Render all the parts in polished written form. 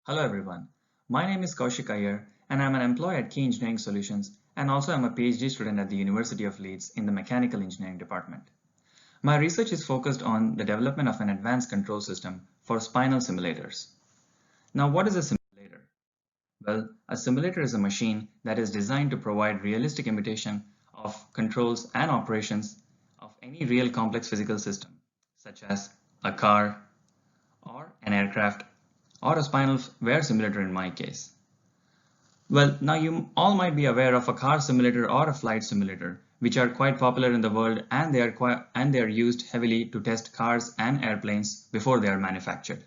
Hello everyone, my name is Kaushikk Iyer and I'm an employee at Key Engineering Solutions and also I'm a PhD student at the University of Leeds in the Mechanical Engineering department. My research is focused on the development of an advanced control system for spinal simulators. Now what is a simulator? Well, a simulator is a machine that is designed to provide realistic imitation of controls and operations of any real complex physical system, such as a car or an aircraft or a spinal wear simulator in my case. Well, now you all might be aware of a car simulator or a flight simulator, which are quite popular in the world and they are used heavily to test cars and airplanes before they are manufactured.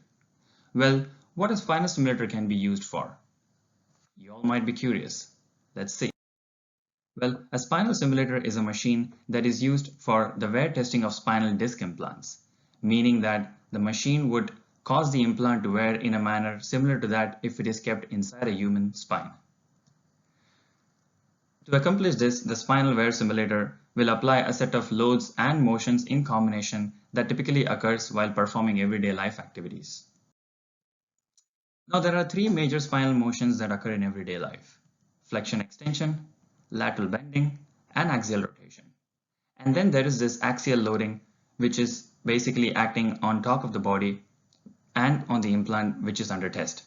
Well, what a spinal simulator can be used for? You all might be curious. Let's see. Well, a spinal simulator is a machine that is used for the wear testing of spinal disc implants, meaning that the machine would cause the implant to wear in a manner similar to that if it is kept inside a human spine. To accomplish this, the spinal wear simulator will apply a set of loads and motions in combination that typically occurs while performing everyday life activities. Now there are three major spinal motions that occur in everyday life: flexion extension, lateral bending, and axial rotation. And then there is this axial loading, which is basically acting on top of the body and on the implant which is under test.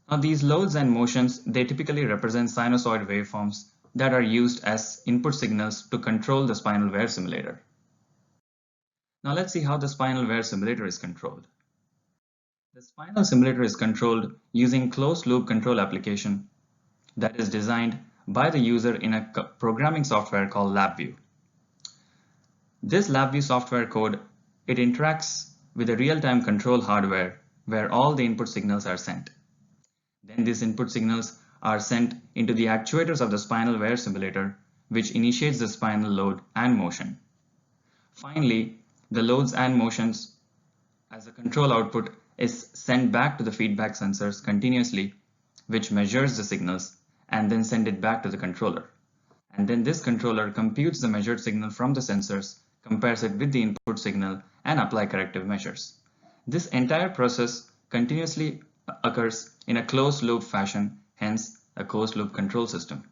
Now these loads and motions, they typically represent sinusoid waveforms that are used as input signals to control the spinal wear simulator. Now let's see how the spinal wear simulator is controlled. The spinal simulator is controlled using closed loop control application that is designed by the user in a programming software called LabVIEW. This LabVIEW software code, it interacts with a real-time control hardware where all the input signals are sent. Then these input signals are sent into the actuators of the spinal wear simulator, which initiates the spinal load and motion. Finally, the loads and motions as a control output is sent back to the feedback sensors continuously, which measures the signals and then send it back to the controller. And then this controller computes the measured signal from the sensors, compares it with the input signal, and apply corrective measures. This entire process continuously occurs in a closed loop fashion, hence a closed loop control system.